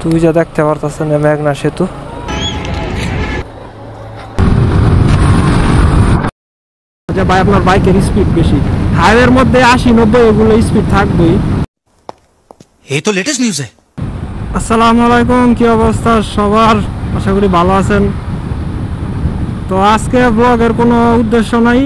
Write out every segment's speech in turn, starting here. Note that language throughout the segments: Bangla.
তুই যা দেখতে পারতেছেন মেঘনা সেতু। ভাই আপনার বাইকের স্পিড বেশি, হাইওয়ের মধ্যে 80-90 এগুলো স্পিড থাকবেই। এই তো লেটেস্ট নিউজ। আসসালামু আলাইকুম, কি অবস্থা সবার? আশা করি ভালো আছেন। তো আজকে ব্লগের কোনো উদ্দেশ্য নাই,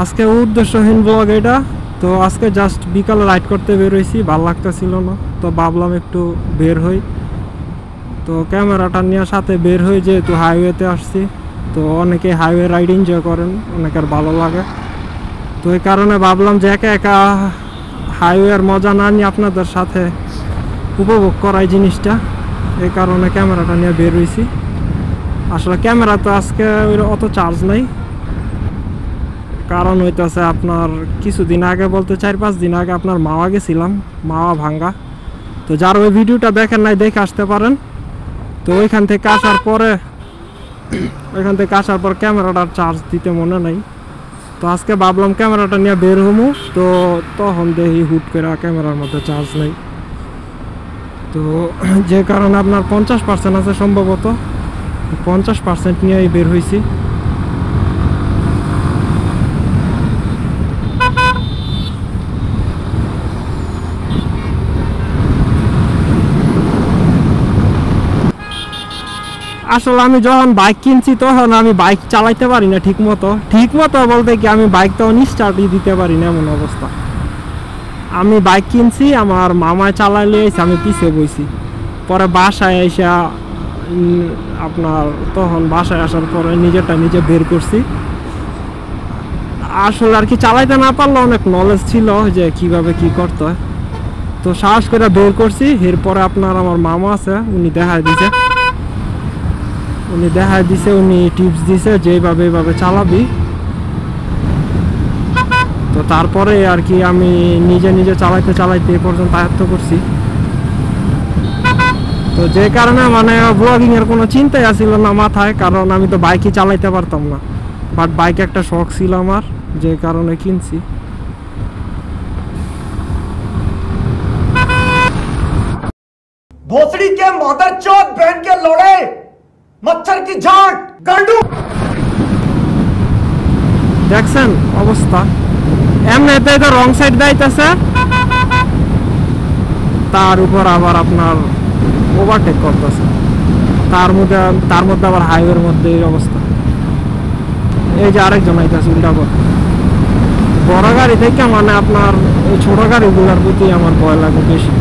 আজকে উদ্দেশ্যহীন ব্লগ এটা। তো আজকে জাস্ট বিকালে রাইড করতে বের হয়েছি, ভালো লাগতেছিল না, তো ভাবলাম একটু বের হই। তো ক্যামেরাটা নিয়ে সাথে বের হই, যেহেতু হাইওয়েতে আসছি। তো অনেকে হাইওয়ে রাইড এনজয় করেন, অনেকের ভালো লাগে। তো এই কারণে ভাবলাম যে একা একা হাইওয়ের মজা না নিয়ে আপনাদের সাথে উপভোগ করাই জিনিসটা। এই কারণে ক্যামেরাটা নিয়ে বের হয়েছি। আসলে ক্যামেরা তো আজকে অত চার্জ নাই, কারণ হইতেছে আপনার কিছুদিন আগে, বলতে 4-5 দিন আগে আপনার মাওয়া গেছিলাম, মাওয়া ভাঙ্গা। তো যার ওই ভিডিওটা দেখেন নাই, দেখে আসতে পারেন। তো ওইখান থেকে আসার পর ক্যামেরাটার চার্জ দিতে মনে নাই। তো আজকে ভাবলাম ক্যামেরাটা নিয়ে বের হমু, তো তখন দেখি হুট করে ক্যামেরার মধ্যে চার্জ নেই। তো যে কারণে আপনার 50% আছে সম্ভবত, 50% নিয়েই বের হয়েছি। আসলে আমি যখন বাইক কিনছি তখন আমি বাইক চালাইতে পারি না ঠিক মতো বলতে কি, আমি বাইক তখন স্টার্টই দিতে পারি না, এমন অবস্থা। আমি বাইক কিনছি, আমার মামায় চালাইলে এসে আমি পিছিয়ে বইছি। পরে বাসায় এসে আপনার তখন বাসায় আসার পরে নিজেরটা নিজে বের করছি। আসলে আর কি চালাইতে না পারলে অনেক নলেজ ছিল যে কিভাবে কি করতে হয়, তো সাহস করে বের করছি। এরপরে আপনার আমার মামা আছে, উনি দেখায় দিছে, উনি টিপস দিছে যে এইভাবে চালাবি। তো তারপরে আর কি আমি নিজে চালাইতে এ পর্যন্ত আয়ত্ত করছি। তো যে কারণে মানে ব্লগিং এর কোনো চিন্তাই আসছিল না মাথায়, কারণ আমি তো বাইকই চালাইতে পারতাম না। বাট বাইক একটা শখ ছিল আমার, যে কারণে কিনছি। भोसड़ी के मदरचोद बहन के लोड़े, मच्छर की झाट गांडू। দেখছেন অবস্থা, এমনিতে তো রং সাইড যাইতেছে, তার উপর আবার আপনার ওভারটেক করতেছে, তার মধ্যে আবার হাইওয়ের মধ্যে এই অবস্থা। এই যে আরেকজন আইতেছে উল্টা পথে, বড় গাড়ি থেকে মানে আপনার এই ছোট গাড়িগুলোর প্রতি আমার ভয় লাগে বেশি।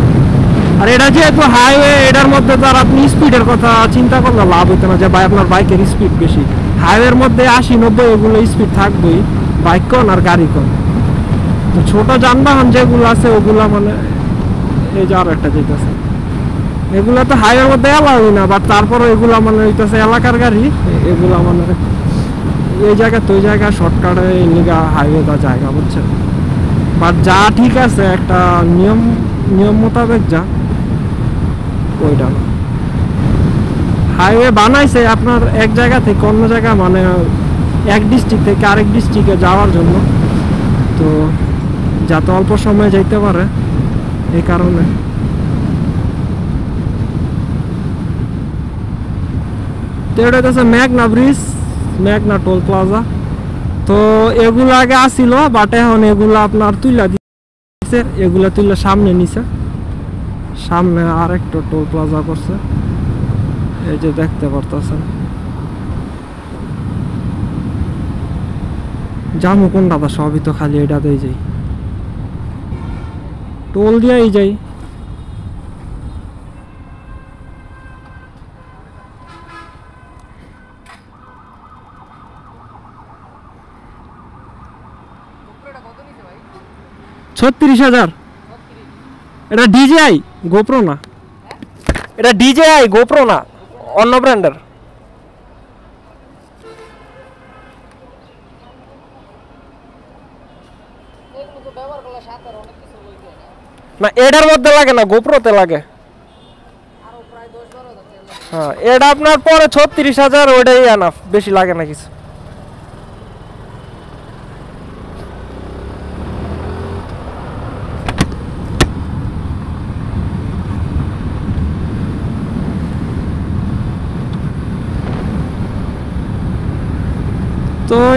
আর এটা যেহেতু হাইওয়ে, এটার মধ্যে তো আর আপনি স্পিডের কথা চিন্তা করলে লাভ হইতো না, যে ভাই আপনার বাইকের স্পিড বেশি। হাইওয়ের মধ্যে 80-90 এগুলো স্পিড থাকবেই, বাইক কন আর গাড়ি কন। তো ছোট যানবাহন যেগুলো আছে ওগুলা মানে এই যে আরো একটা যেতেছে, এগুলা তো হাইওয়ের মধ্যে এলাওই না, বাট তারপরে এগুলা মানে হইতেছে এলাকার গাড়ি। এগুলা মানে এই জায়গা তো ওই জায়গা শর্টকাটে নিগা হাইওয়ে বা জায়গা, বুঝছেন। বাট যা ঠিক আছে, একটা নিয়ম মোতাবেক যা, ওইটা না। হাইওয়ে বানাইছে আপনার এক জায়গা থেকে অন্য জায়গা, মানে এক ডিস্ট্রিক্ট থেকে আরেক ডিস্ট্রিক্টে যাওয়ার জন্য, তো যাতে অল্প সময়ে যাইতে পারে, এই কারণে। তো এটা হচ্ছে মেঘনা ব্রিজ, মেঘনা টোল প্লাজা। তো এগুলো আগে আসছিল, বাট এখন এগুলো আপনার তুইলা দিচ্ছে, এগুলো তুইলা সামনে নিছে, সামনে আর একটা টোল প্লাজা করছে, এই যে দেখতে পারতেছেন। জামু কোনটা, সবই তো খালি এটাতেই যাই, টোল দিয়েই যাই। $36,000। এটা DJI গোপ্রো না, এটা DJI গোপ্রো না, অন্য ব্র্যান্ডের। না এটার মধ্যে লাগে না, গোপ্রোতে লাগে। হ্যাঁ, এটা আপনার পরে 36,000, ওইটাই এনাফ, বেশি লাগে না কিছু।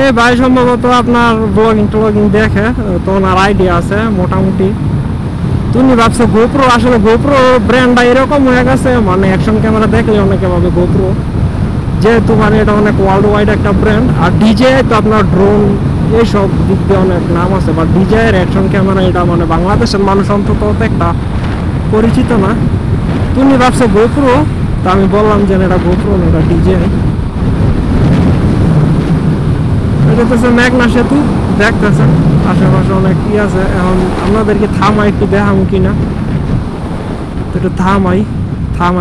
এই ভাই সম্ভবত আপনার ব্লগিং দেখে, তো ওনার আইডিয়া আছে মোটামুটি। তুমি ভাবছো গোপ্রো, আসলে গোপ্রো ব্র্যান্ডটা এরকম হয়ে গেছে, মানে অ্যাকশন ক্যামেরা দেখলে অনেকে ভাবে গোপ্রো, যেহেতু মানে এটা অনেক ওয়ার্ল্ড ওয়াইড একটা ব্র্যান্ড। আর ডিজে তো আপনার ড্রোন এইসব দিক দিয়ে অনেক নাম আছে, বাট ডিজে এর অ্যাকশন ক্যামেরা এটা মানে বাংলাদেশের মানুষ অন্তত একটা পরিচিত না। তুমি ভাবছো গোপ্রো, তা আমি বললাম যে এটা গোপ্রো না, এটা ডিজে। এটা হচ্ছে মেঘনা সেতু, দেখতেছেন আশেপাশে অনেক কি আছে। এখন আপনাদেরকে থামাই একটু দেখাবো কিনা, তো একটু থামাই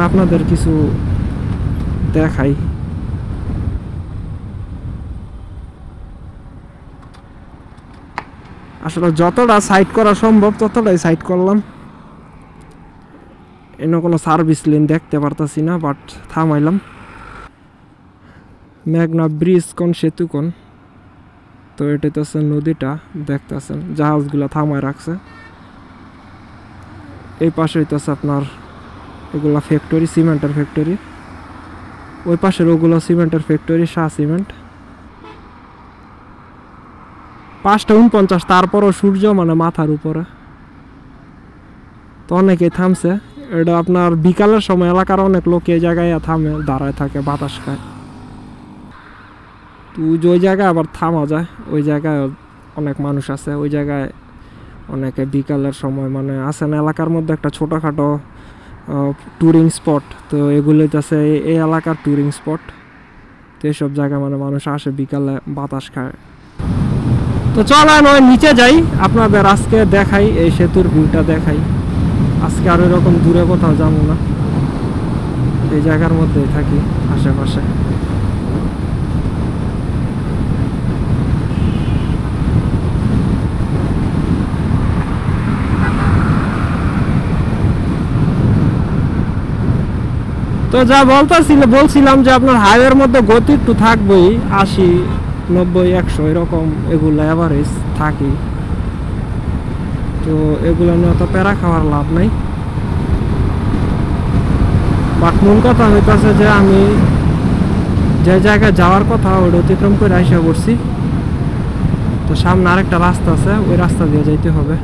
আপনাদের কিছু দেখাই। আসলে যতটা সাইড করা সম্ভব ততটাই সাইড করলাম। এনে কোনো সার্ভিস লেন দেখতে পারতাছি না, বাট থামাইলাম। মেঘনা ব্রিজ কোন সেতু কোন, তো এটা তো নদীটা দেখতেছেন, জাহাজগুলো থামায় রাখছে। এই পাশে হইতেছে আপনার এগুলা ফ্যাক্টরি, সিমেন্টের ফ্যাক্টরি। ওই পাশের ওগুলো সিমেন্টের ফ্যাক্টরি, শাহ সিমেন্ট। 5:49, তারপরও সূর্য মানে মাথার উপরে, তো অনেকেই থামছে। এটা আপনার বিকালের সময় এলাকার অনেক লোক এই জায়গায় থামে, দাঁড়ায় থাকে, বাতাস খায়। তো ওই জায়গায় আবার থামা যায়, ওই জায়গায় অনেক মানুষ আছে। ওই জায়গায় অনেকে বিকালের সময় মানে আছে না, এলাকার মধ্যে একটা ছোটোখাটো ট্যুরিং স্পট, তো এগুলোই আছে এই এলাকার ট্যুরিং স্পট। তো এইসব জায়গায় মানে মানুষ আসে বিকালে, বাতাস খায়। তো চলেন ওই নিচে যাই, আপনাদের আজকে দেখাই, এই সেতুর ভিউটা দেখাই। আজকে আর এরকম দূরে কোথাও যাবো না, এই জায়গার মধ্যেই থাকি আশেপাশে। তো যা বলছিলাম যে আপনার হাইওয়ের মধ্যে গতি একটু থাকবেই, 80, 90, 100 এরকম এগুলো অ্যাভারেজ থাকি। তো এগুলো নিয়ে অত প্যারা খাওয়ার লাভ নাই। বাট মূল কথা হইতেছে যে আমি যে জায়গায় যাওয়ার কথা ওটা অতিক্রম করে আইসা পড়ছি। তো সামনে আরেকটা রাস্তা আছে, ওই রাস্তা দিয়ে যাইতে হবে।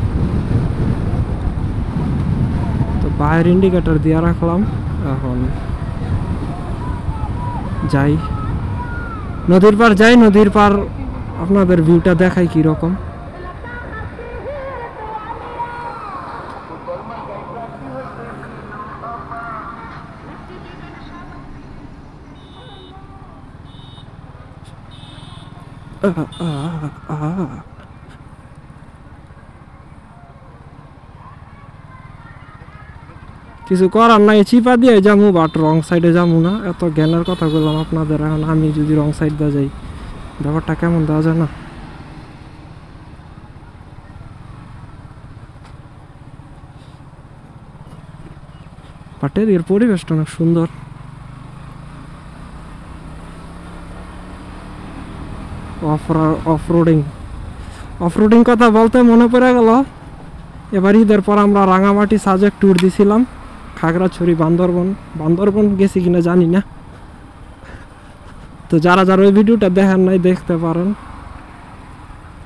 তো বাইরের ইন্ডিকেটর দিয়ে রাখলাম, এখন যাই নদীর পার, যাই নদীর পার আপনাদের ভিউটা দেখাই কিরকম। কিছু করার নাই, চিপা দিয়ে যাবো, বাট রং সাইডে যাবো না। এত জ্ঞানের কথা বললাম আপনাদের, এখন আমি যদি রং সাইড দিয়ে যাই ব্যাপারটা কেমন দেওয়া যায় না। বাট এর পরিবেশটা অনেক সুন্দর। অফরোডিং কথা বলতে মনে পড়ে গেল, এবার ঈদের পর আমরা রাঙামাটি সাজেক ট্যুর দিছিলাম, খাগড়াছড়ি, বান্দরবন গেছি কিনা জানি না। তো যারা ওই ভিডিওটা দেখেন নাই দেখতে পারেন।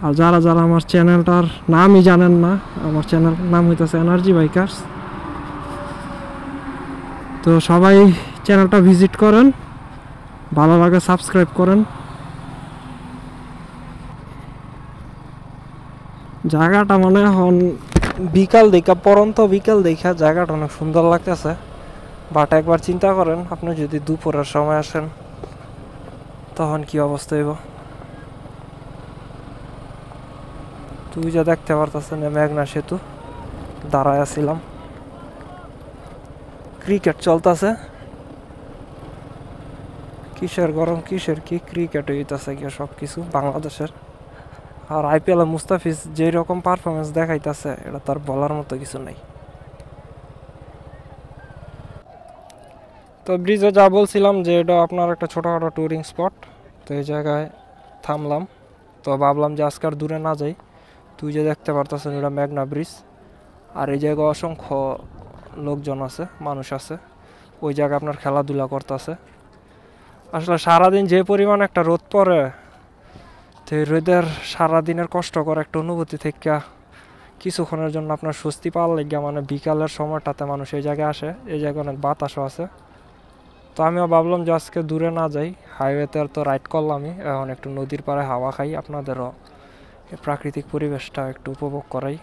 আর যারা আমার চ্যানেলটার নামই জানেন না, আমার চ্যানেল নাম হইতেছে এনার্জি বাইকার্স। তো সবাই চ্যানেলটা ভিজিট করেন, ভালো লাগে সাবস্ক্রাইব করেন। জায়গাটা মানে এখন বিকাল দেখা, পরন্ত বিকাল দেখা জায়গাটা অনেক সুন্দর লাগতেছে। বাট একবার চিন্তা করেন, আপনি যদি দুপুরের সময় আসেন তখন কি অবস্থা হইব। তুই যা দেখতে পারতেছেন মেঘনা সেতু, দাঁড়ায় আছিলাম। ক্রিকেট চলতেছে, কিসের গরম কিসের কি, ক্রিকেট হইতেছে কি সব কিছু বাংলাদেশের। আর IPL মুস্তাফিজ যেই রকম পারফরমেন্স দেখাইতেছে, এটা তার বলার মতো কিছু নাই। তো ব্রিজে যা বলছিলাম যে এটা আপনার একটা ছোটোখাটো ট্যুরিং স্পট, তো এই জায়গায় থামলাম। তো ভাবলাম যে আজকে আর দূরে না যাই। তুই যে দেখতে পারতেছেন এটা মেঘনা ব্রিজ, আর এই জায়গায় অসংখ্য লোকজন আছে, মানুষ আছে। ওই জায়গায় আপনার খেলাধুলা করতেছে। আসলে সারাদিন যে পরিমাণ একটা রোদ পড়ে, তো তো রোদের সারাদিনের কষ্টকর একটা অনুভূতি থেকে কিছুক্ষণের জন্য আপনার স্বস্তি পাওয়ার লাগে মানে বিকালের সময়টাতে মানুষ এই জায়গায় আসে, এই জায়গায় অনেক বাতাসও আছে। তো আমিও ভাবলাম যে আজকে দূরে না যাই, হাইওয়েতে তো রাইড করলামই, এখন একটু নদীর পাড়ে হাওয়া খাই, আপনাদেরও এই প্রাকৃতিক পরিবেশটা একটু উপভোগ করাই।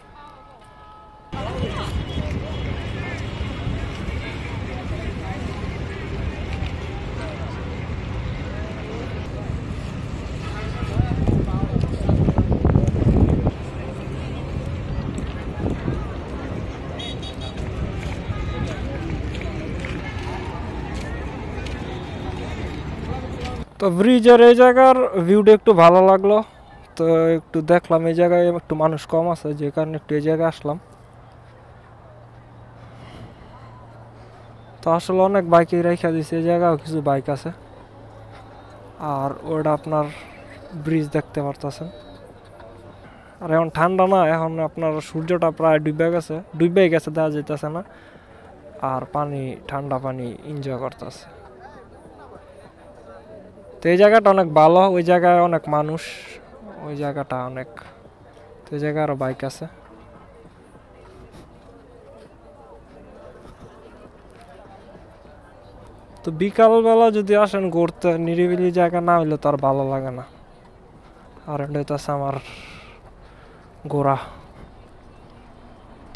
তো ব্রিজের এই জায়গার ভিউটা একটু ভালো লাগলো, তো একটু দেখলাম এই জায়গায় একটু মানুষ কম আছে, যে কারণে একটু এই জায়গায় আসলাম। তো আসলে অনেক বাইকই রেখে দিছে, এই জায়গাও কিছু বাইক আছে। আর ওটা আপনার ব্রিজ দেখতে পারতেছেন। আর এখন ঠান্ডা না, এখন আপনার সূর্যটা প্রায় ডুবে গেছে দেখা যেতেছে না, আর পানি ঠান্ডা পানি এনজয় করতেছে। তো এই জায়গাটা অনেক ভালো, ওই জায়গায় অনেক মানুষ, ওই জায়গাটা অনেক, তো এই জায়গায় আরো বাইক আছে। তো বিকালবেলা যদি আসেন ঘুরতে, নিরিবিলি জায়গা না হইলে তো আর ভালো লাগে না। আর এটা হইতেছে আমার ঘোরা।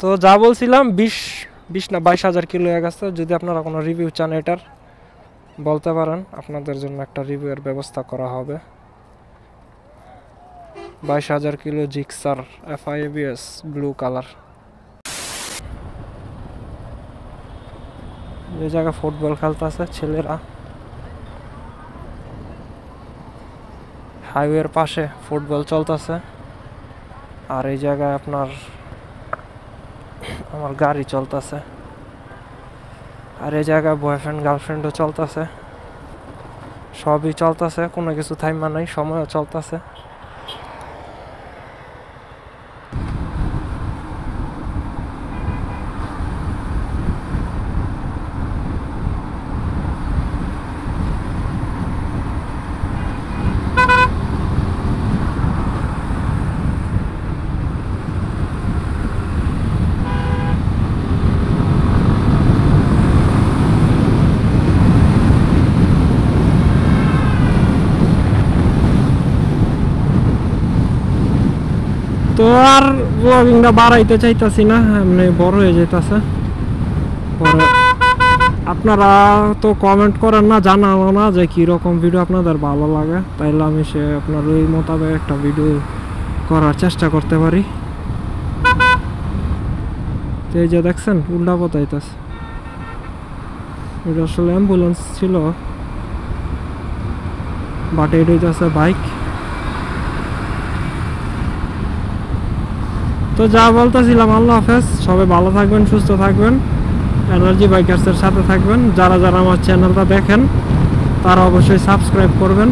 তো যা বলছিলাম 20 না 22,000 কিলো হয়ে গেছে। যদি আপনারা কোনো রিভিউ চান এটার বলতে পারেন, আপনাদের জন্য একটা রিভিউয়ের ব্যবস্থা করা হবে। 22,000 kilo Gixxer FIABS blue colour. এই জায়গায় ফুটবল খেলতেছে ছেলেরা, হাইওয়ের পাশে ফুটবল চলতেছে। আর এই জায়গায় আপনার আমার গাড়ি চলতেছে। আর এই জায়গায় বয়ফ্রেন্ড গার্লফ্রেন্ডও চলতেছে, সবই চলতেছে, কোনো কিছু থাইমা নাই, সময়ও চলতেছে। তো আর ব্লগিংটা বাড়াইতে চাইতাছি না, এমনি বড় হয়ে যাইতাছে। পরে আপনারা তো কমেন্ট করেন না, জানানো না যে কীরকম ভিডিও আপনাদের ভালো লাগে, তাইলে আমি সে আপনার ওই মোতাবেক একটা ভিডিও করার চেষ্টা করতে পারি। তো এই যে দেখছেন উল্টা পতাইতেছে, এটা আসলে অ্যাম্বুলেন্স ছিল, বাট এটা হইতেছে বাইক। তো যা বলতেছিলাম, আল্লাহ হাফেজ, সবাই ভালো থাকবেন, সুস্থ থাকবেন, এনার্জি বাইকার্সের সাথে থাকবেন। যারা যারা আমার চ্যানেলটা দেখেন তারা অবশ্যই সাবস্ক্রাইব করবেন।